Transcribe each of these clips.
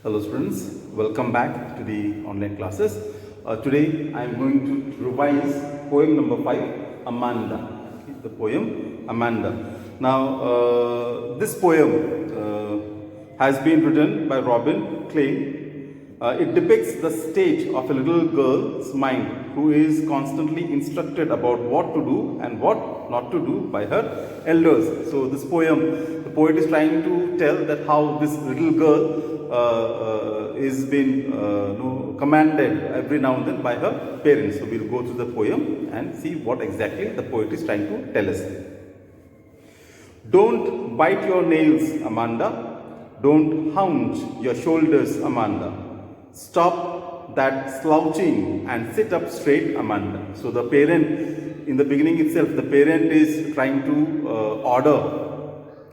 Hello students, welcome back to the online classes. Today I am going to revise poem number 5, Amanda. Okay, the poem Amanda. Now this poem has been written by Robin Klein. It depicts the state of a little girl's mind who is constantly instructed about what to do and what not to do by her elders. So this poem, the poet is trying to tell that how this little girl is being commanded every now and then by her parents. So we'll go through the poem and see what exactly the poet is trying to tell us. Don't bite your nails, Amanda. Don't hunch your shoulders, Amanda. Stop that slouching and sit up straight, Amanda. So the parent, in the beginning itself, the parent is trying to order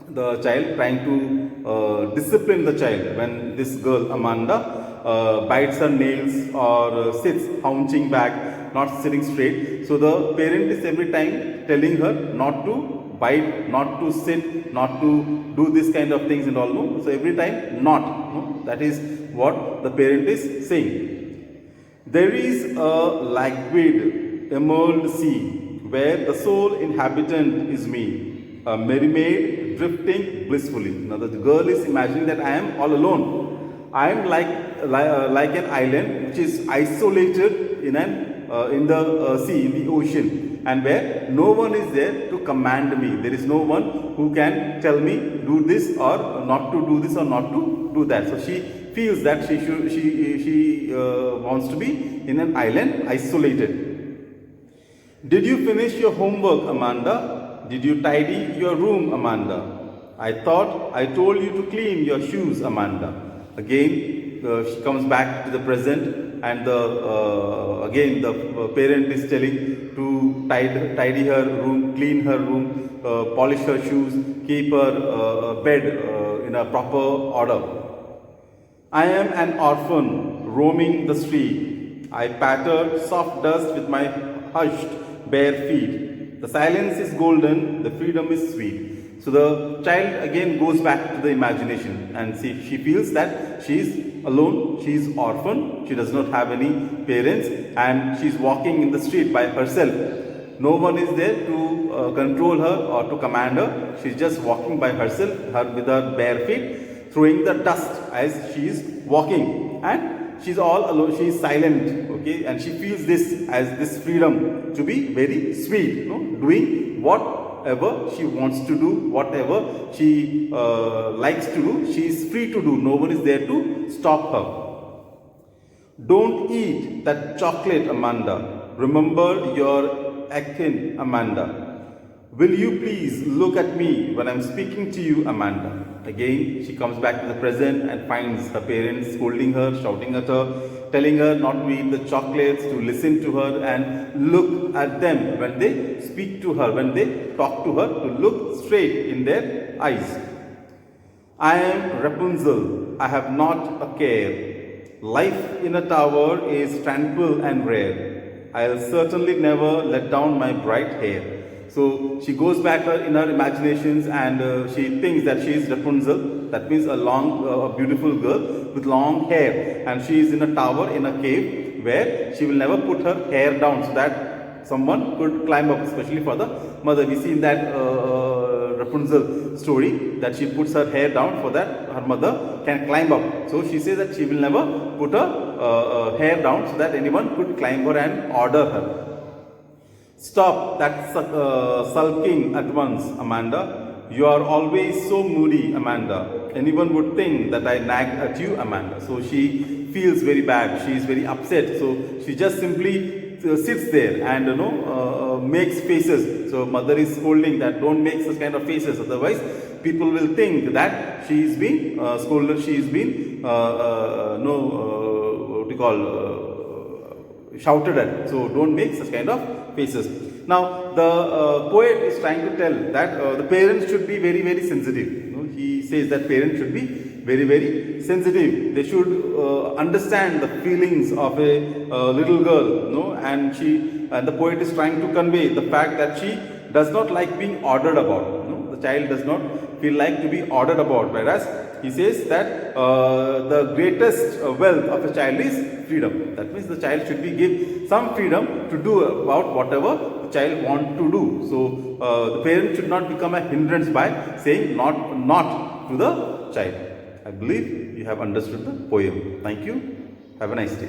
the child, trying to discipline the child when this girl, Amanda, bites her nails or sits hunching back, not sitting straight. So the parent is every time telling her not to bite, not to sit, not to do this kind of things and all. No? So every time not. No? That is what the parent is saying. There is a languid emerald sea where the sole inhabitant is me, a merry maid drifting blissfully. Now the girl is imagining that I am all alone. I am like an island which is isolated in the sea, in the ocean, and where no one is there to command me. There is no one who can tell me do this or not to do this or not to do that. So she feels that she wants to be in an island, isolated. Did you finish your homework, Amanda? Did you tidy your room, Amanda? I thought I told you to clean your shoes, Amanda. Again, she comes back to the present, and again the parent is telling to tidy her room, clean her room, polish her shoes, keep her bed in a proper order. I am an orphan roaming the street. I patter soft dust with my hushed bare feet. The silence is golden, the freedom is sweet. So the child again goes back to the imagination, and she feels that she is alone, she is orphan, she does not have any parents, and she is walking in the street by herself. No one is there to control her or to command her. She is just walking by herself, with her bare feet, throwing the dust as she is walking, and she is all alone, she is silent, okay, and she feels this as this freedom to be very sweet, doing whatever she wants to do, whatever she likes to do, she is free to do. No one is there to stop her. Don't eat that chocolate, Amanda. Remember your akin, Amanda. Will you please look at me when I am speaking to you, Amanda? Again, she comes back to the present and finds her parents scolding her, shouting at her, telling her not to eat the chocolates, to listen to her and look at them when they speak to her, when they talk to her, to look straight in their eyes. I am Rapunzel, I have not a care. Life in a tower is tranquil and rare. I'll certainly never let down my bright hair. So she goes back in her imaginations, and she thinks that she is Rapunzel. That means a beautiful girl with long hair, and she is in a tower, in a cave, where she will never put her hair down so that someone could climb up, especially for the mother. We see in that Rapunzel story that she puts her hair down for that her mother can climb up. So she says that she will never put her hair down so that anyone could climb her and order her. Stop that sulking at once, Amanda. You are always so moody, Amanda. Anyone would think that I nag at you, Amanda. So she feels very bad. She is very upset. So she just simply sits there and makes faces. So mother is scolding that don't make such kind of faces. Otherwise, people will think that she is being scolded. She is being shouted at. So don't make such kind of faces. Now the poet is trying to tell that the parents should be very, very sensitive. He says that parents should be very, very sensitive. They should understand the feelings of a little girl, and the poet is trying to convey the fact that she does not like being ordered about. The child does not feel like to be ordered about, whereas he says that the greatest wealth of a child is freedom. That means the child should be give some freedom to do about whatever the child want to do. So the parent should not become a hindrance by saying not to the child. I believe you have understood the poem. Thank you. Have a nice day.